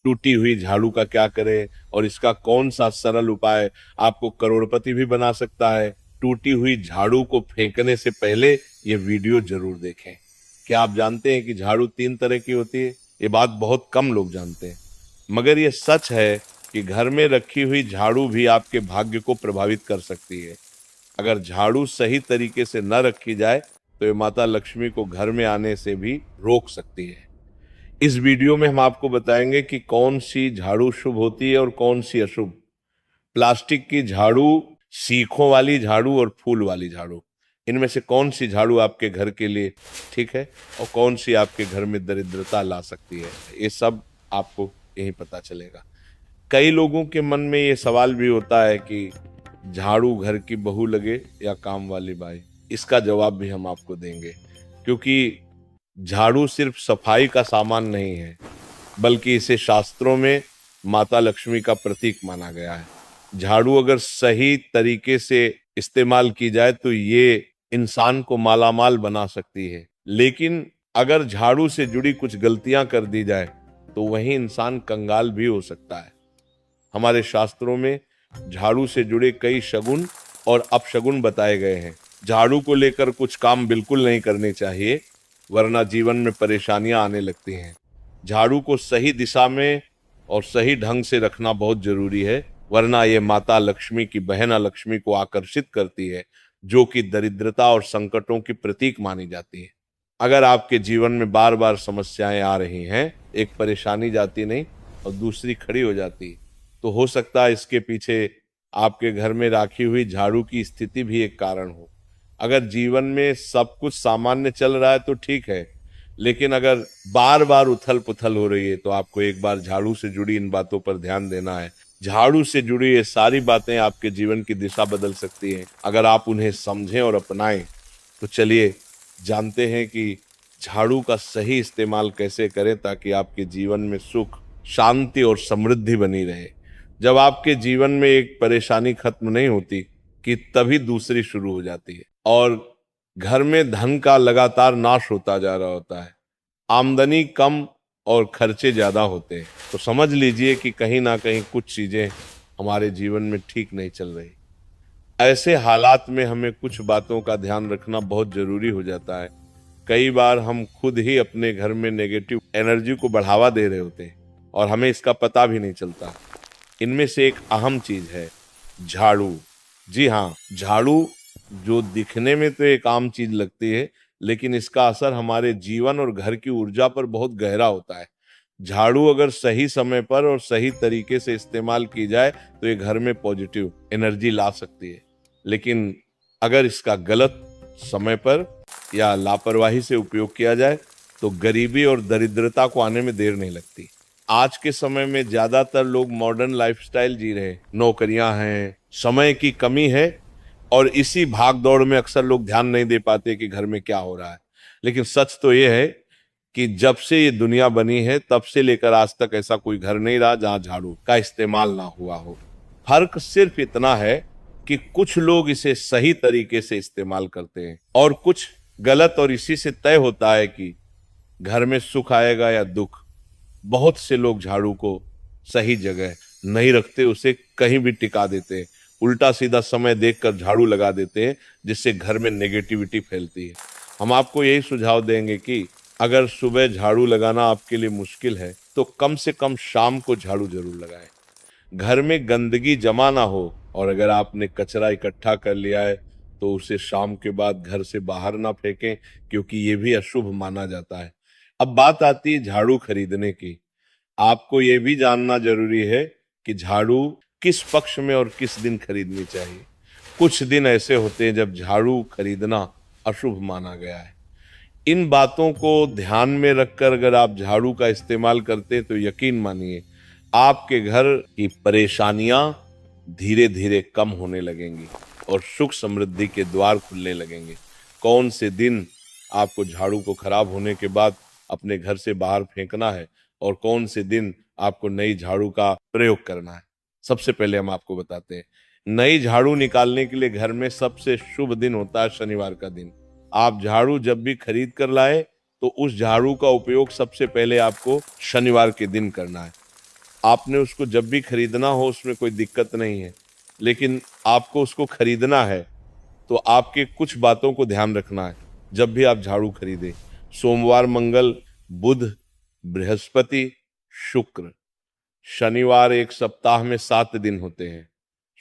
टूटी हुई झाड़ू का क्या करें और इसका कौन सा सरल उपाय आपको करोड़पति भी बना सकता है। टूटी हुई झाड़ू को फेंकने से पहले ये वीडियो जरूर देखें। क्या आप जानते हैं कि झाड़ू 3 तरह की होती है? ये बात बहुत कम लोग जानते हैं, मगर ये सच है कि घर में रखी हुई झाड़ू भी आपके भाग्य को प्रभावित कर सकती है। अगर झाड़ू सही तरीके से न रखी जाए तो ये माता लक्ष्मी को घर में आने से भी रोक सकती है। इस वीडियो में हम आपको बताएंगे कि कौन सी झाड़ू शुभ होती है और कौन सी अशुभ। प्लास्टिक की झाड़ू, सीखों वाली झाड़ू और फूल वाली झाड़ू, इनमें से कौन सी झाड़ू आपके घर के लिए ठीक है और कौन सी आपके घर में दरिद्रता ला सकती है, ये सब आपको यही पता चलेगा। कई लोगों के मन में ये सवाल भी होता है कि झाड़ू घर की बहू लगे या काम वाली बाई। इसका जवाब भी हम आपको देंगे, क्योंकि झाड़ू सिर्फ सफाई का सामान नहीं है, बल्कि इसे शास्त्रों में माता लक्ष्मी का प्रतीक माना गया है। झाड़ू अगर सही तरीके से इस्तेमाल की जाए तो ये इंसान को मालामाल बना सकती है, लेकिन अगर झाड़ू से जुड़ी कुछ गलतियां कर दी जाए तो वही इंसान कंगाल भी हो सकता है। हमारे शास्त्रों में झाड़ू से जुड़े कई शगुन और अपशगुन बताए गए हैं। झाड़ू को लेकर कुछ काम बिल्कुल नहीं करने चाहिए, वरना जीवन में परेशानियां आने लगती हैं। झाड़ू को सही दिशा में और सही ढंग से रखना बहुत जरूरी है, वरना ये माता लक्ष्मी की बहन लक्ष्मी को आकर्षित करती है, जो कि दरिद्रता और संकटों की प्रतीक मानी जाती है। अगर आपके जीवन में बार बार समस्याएं आ रही हैं, एक परेशानी जाती नहीं और दूसरी खड़ी हो जाती है, तो हो सकता है इसके पीछे आपके घर में राखी हुई झाड़ू की स्थिति भी एक कारण हो। अगर जीवन में सब कुछ सामान्य चल रहा है तो ठीक है, लेकिन अगर बार बार उथल पुथल हो रही है तो आपको एक बार झाड़ू से जुड़ी इन बातों पर ध्यान देना है। झाड़ू से जुड़ी ये सारी बातें आपके जीवन की दिशा बदल सकती हैं अगर आप उन्हें समझें और अपनाएं। तो चलिए जानते हैं कि झाड़ू का सही इस्तेमाल कैसे करें ताकि आपके जीवन में सुख, शांति और समृद्धि बनी रहे। जब आपके जीवन में एक परेशानी खत्म नहीं होती कि तभी दूसरी शुरू हो जाती है और घर में धन का लगातार नाश होता जा रहा होता है। आमदनी कम और खर्चे ज्यादा होते हैं, तो समझ लीजिए कि कहीं ना कहीं कुछ चीजें हमारे जीवन में ठीक नहीं चल रही। ऐसे हालात में हमें कुछ बातों का ध्यान रखना बहुत जरूरी हो जाता है। कई बार हम खुद ही अपने घर में नेगेटिव एनर्जी को बढ़ावा दे रहे होते हैं और हमें इसका पता भी नहीं चलता। इनमें से एक अहम चीज है झाड़ू। जी हाँ, झाड़ू जो दिखने में तो एक आम चीज लगती है, लेकिन इसका असर हमारे जीवन और घर की ऊर्जा पर बहुत गहरा होता है। झाड़ू अगर सही समय पर और सही तरीके से इस्तेमाल की जाए तो ये घर में पॉजिटिव एनर्जी ला सकती है, लेकिन अगर इसका गलत समय पर या लापरवाही से उपयोग किया जाए तो गरीबी और दरिद्रता को आने में देर नहीं लगती। आज के समय में ज्यादातर लोग मॉडर्न लाइफस्टाइल जी रहे हैं, नौकरियां हैं, समय की कमी है और इसी भाग दौड़ में अक्सर लोग ध्यान नहीं दे पाते कि घर में क्या हो रहा है। लेकिन सच तो ये है कि जब से ये दुनिया बनी है तब से लेकर आज तक ऐसा कोई घर नहीं रहा जहां झाड़ू का इस्तेमाल ना हुआ हो। फर्क सिर्फ इतना है कि कुछ लोग इसे सही तरीके से इस्तेमाल करते हैं और कुछ गलत, और इसी से तय होता है कि घर में सुख आएगा या दुख। बहुत से लोग झाड़ू को सही जगह नहीं रखते, उसे कहीं भी टिका देते हैं, उल्टा सीधा समय देखकर झाड़ू लगा देते हैं, जिससे घर में नेगेटिविटी फैलती है। हम आपको यही सुझाव देंगे कि अगर सुबह झाड़ू लगाना आपके लिए मुश्किल है तो कम से कम शाम को झाड़ू जरूर लगाएं। घर में गंदगी जमा ना हो, और अगर आपने कचरा इकट्ठा कर लिया है तो उसे शाम के बाद घर से बाहर ना फेंकें, क्योंकि ये भी अशुभ माना जाता है। अब बात आती है झाड़ू खरीदने की। आपको ये भी जानना जरूरी है कि झाड़ू किस पक्ष में और किस दिन खरीदनी चाहिए। कुछ दिन ऐसे होते हैं जब झाड़ू खरीदना अशुभ माना गया है। इन बातों को ध्यान में रखकर अगर आप झाड़ू का इस्तेमाल करते तो यकीन मानिए आपके घर की परेशानियां धीरे धीरे कम होने लगेंगी और सुख समृद्धि के द्वार खुलने लगेंगे। कौन से दिन आपको झाड़ू को खराब होने के बाद अपने घर से बाहर फेंकना है और कौन से दिन आपको नई झाड़ू का प्रयोग करना है, सबसे पहले हम आपको बताते हैं। नई झाड़ू निकालने के लिए घर में सबसे शुभ दिन होता है शनिवार का दिन। आप झाड़ू जब भी खरीद कर लाए तो उस झाड़ू का उपयोग सबसे पहले आपको शनिवार के दिन करना है। आपने उसको जब भी खरीदना हो उसमें कोई दिक्कत नहीं है, लेकिन आपको उसको खरीदना है तो आपके कुछ बातों को ध्यान रखना है। जब भी आप झाड़ू खरीदें, सोमवार, मंगल, बुध, बृहस्पति, शुक्र, शनिवार एक सप्ताह में 7 दिन होते हैं।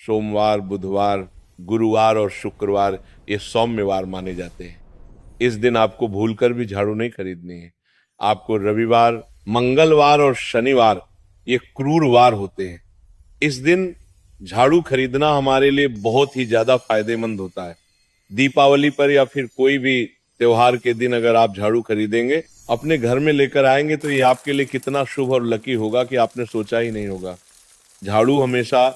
सोमवार, बुधवार, गुरुवार और शुक्रवार ये सौम्यवार माने जाते हैं। इस दिन आपको भूलकर भी झाड़ू नहीं खरीदनी है। आपको रविवार, मंगलवार और शनिवार ये क्रूरवार होते हैं। इस दिन झाड़ू खरीदना हमारे लिए बहुत ही ज्यादा फायदेमंद होता है। दीपावली पर या फिर कोई भी त्योहार के दिन अगर आप झाड़ू खरीदेंगे, अपने घर में लेकर आएंगे तो ये आपके लिए कितना शुभ और लकी होगा कि आपने सोचा ही नहीं होगा। झाड़ू हमेशा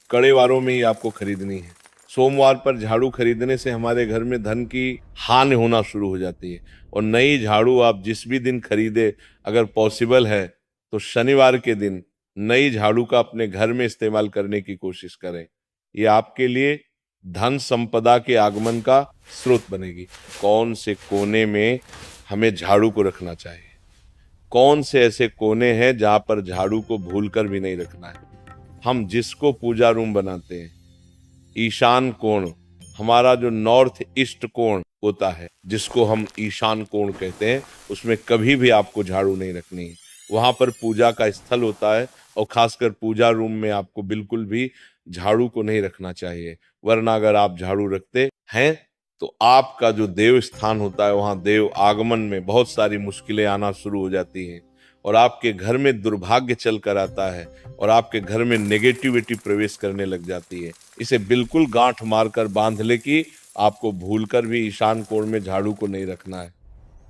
कड़े वारों में ही आपको खरीदनी है। सोमवार पर झाड़ू खरीदने से हमारे घर में धन की हानि होना शुरू हो जाती है। और नई झाड़ू आप जिस भी दिन खरीदे, अगर पॉसिबल है तो शनिवार के दिन नई झाड़ू का अपने घर में इस्तेमाल करने की कोशिश करें। ये आपके लिए धन संपदा के आगमन का स्रोत बनेगी। कौन से कोने में हमें झाड़ू को रखना चाहिए, कौन से ऐसे कोने हैं जहां पर झाड़ू को भूलकर भी नहीं रखना है। हम जिसको पूजा रूम बनाते हैं, ईशान कोण, हमारा जो नॉर्थ ईस्ट कोण होता है जिसको हम ईशान कोण कहते हैं, उसमें कभी भी आपको झाड़ू नहीं रखनी है। वहां पर पूजा का स्थल होता है और खासकर पूजा रूम में आपको बिल्कुल भी झाड़ू को नहीं रखना चाहिए। वरना अगर आप झाड़ू रखते हैं तो आपका जो देव स्थान होता है वहां देव आगमन में बहुत सारी मुश्किलें आना शुरू हो जाती हैं और आपके घर में दुर्भाग्य चल कर आता है और आपके घर में नेगेटिविटी प्रवेश करने लग जाती है। इसे बिल्कुल गांठ मारकर बांध ले कि आपको भूलकर भी ईशान कोण में झाड़ू को नहीं रखना है।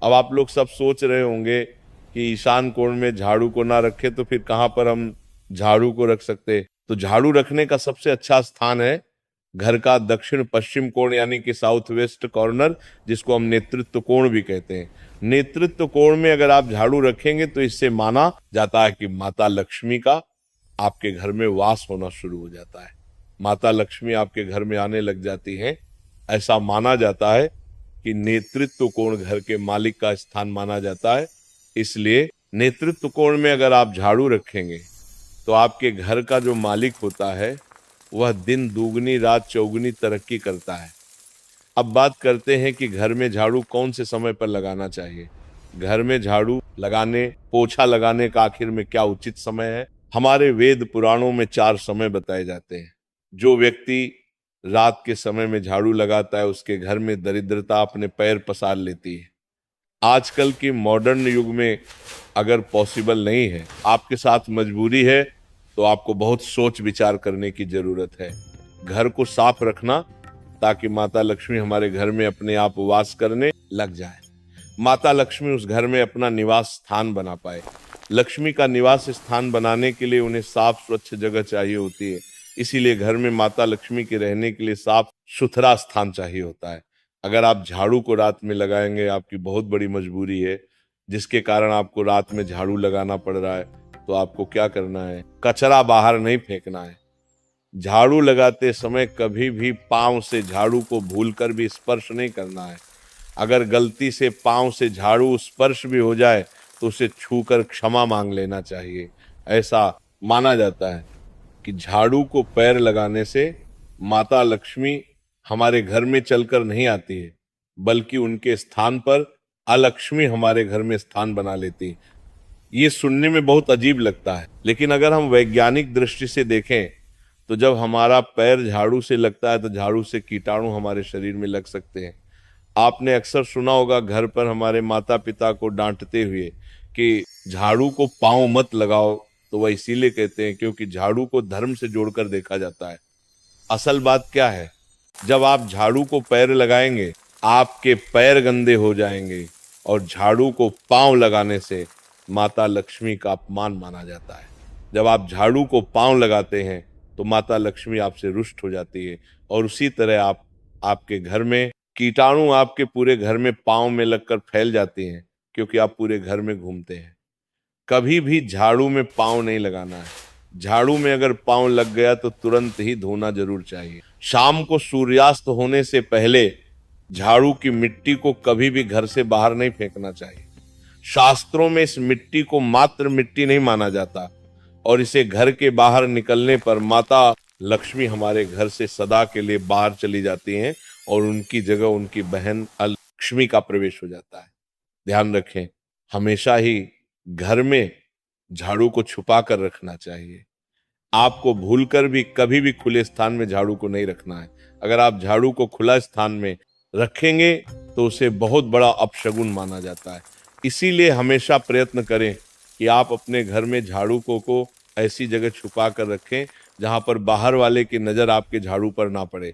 अब आप लोग सब सोच रहे होंगे कि ईशान कोण में झाड़ू को ना रखे तो फिर कहां पर हम झाड़ू को रख सकते। तो झाड़ू रखने का सबसे अच्छा स्थान है घर का दक्षिण पश्चिम कोण, यानी कि साउथ वेस्ट कॉर्नर, जिसको हम नेतृत्व कोण भी कहते हैं। नेतृत्व कोण में अगर आप झाड़ू रखेंगे तो इससे माना जाता है कि माता लक्ष्मी का आपके घर में वास होना शुरू हो जाता है। माता लक्ष्मी आपके घर में आने लग जाती हैं। ऐसा माना जाता है कि नेतृत्व कोण घर के मालिक का स्थान माना जाता है। इसलिए नेतृत्व कोण में अगर आप झाड़ू रखेंगे तो आपके घर का जो मालिक होता है वह दिन दुगनी रात चौगुनी तरक्की करता है। अब बात करते हैं कि घर में झाड़ू कौन से समय पर लगाना चाहिए। घर में झाड़ू लगाने, पोछा लगाने का आखिर में क्या उचित समय है। हमारे वेद पुराणों में 4 समय बताए जाते हैं। जो व्यक्ति रात के समय में झाड़ू लगाता है उसके घर में दरिद्रता अपने पैर पसार लेती है। आजकल के मॉडर्न युग में अगर पॉसिबल नहीं है, आपके साथ मजबूरी है, तो आपको बहुत सोच विचार करने की जरूरत है। घर को साफ रखना ताकि माता लक्ष्मी हमारे घर में अपने आप वास करने लग जाए। माता लक्ष्मी उस घर में अपना निवास स्थान बना पाए। लक्ष्मी का निवास स्थान बनाने के लिए उन्हें साफ स्वच्छ जगह चाहिए होती है। इसीलिए घर में माता लक्ष्मी के रहने के लिए साफ सुथरा स्थान चाहिए होता है। अगर आप झाड़ू को रात में लगाएंगे, आपकी बहुत बड़ी मजबूरी है जिसके कारण आपको रात में झाड़ू लगाना पड़ रहा है, तो आपको क्या करना है, कचरा बाहर नहीं फेंकना है। झाड़ू लगाते समय कभी भी पांव से झाड़ू को भूलकर भी स्पर्श नहीं करना है। अगर गलती से पांव से झाड़ू स्पर्श भी हो जाए तो उसे छूकर क्षमा मांग लेना चाहिए। ऐसा माना जाता है कि झाड़ू को पैर लगाने से माता लक्ष्मी हमारे घर में चलकर नहीं आती है, बल्कि उनके स्थान पर अलक्ष्मी हमारे घर में स्थान बना लेती है। ये सुनने में बहुत अजीब लगता है, लेकिन अगर हम वैज्ञानिक दृष्टि से देखें तो जब हमारा पैर झाड़ू से लगता है तो झाड़ू से कीटाणु हमारे शरीर में लग सकते हैं। आपने अक्सर सुना होगा घर पर हमारे माता पिता को डांटते हुए कि झाड़ू को पांव मत लगाओ, तो वह इसीलिए कहते हैं क्योंकि झाड़ू को धर्म से जोड़कर देखा जाता है। असल बात क्या है, जब आप झाड़ू को पैर लगाएंगे आपके पैर गंदे हो जाएंगे और झाड़ू को पांव लगाने से माता लक्ष्मी का अपमान माना जाता है। जब आप झाड़ू को पांव लगाते हैं तो माता लक्ष्मी आपसे रुष्ट हो जाती है और उसी तरह आपके घर में कीटाणु आपके पूरे घर में पांव में लगकर फैल जाते हैं क्योंकि आप पूरे घर में घूमते हैं। कभी भी झाड़ू में पांव नहीं लगाना है। झाड़ू में अगर पांव लग गया तो तुरंत ही धोना जरूर चाहिए। शाम को सूर्यास्त होने से पहले झाड़ू की मिट्टी को कभी भी घर से बाहर नहीं फेंकना चाहिए। शास्त्रों में इस मिट्टी को मात्र मिट्टी नहीं माना जाता, और इसे घर के बाहर निकलने पर माता लक्ष्मी हमारे घर से सदा के लिए बाहर चली जाती हैं और उनकी जगह उनकी बहन लक्ष्मी का प्रवेश हो जाता है। ध्यान रखें, हमेशा ही घर में झाड़ू को छुपा कर रखना चाहिए। आपको भूलकर भी कभी भी खुले स्थान में झाड़ू को नहीं रखना है। अगर आप झाड़ू को खुला स्थान में रखेंगे तो उसे बहुत बड़ा अपशगुन माना जाता है। इसीलिए हमेशा प्रयत्न करें कि आप अपने घर में झाड़ू को ऐसी जगह छुपा कर रखें जहां पर बाहर वाले की नजर आपके झाड़ू पर ना पड़े।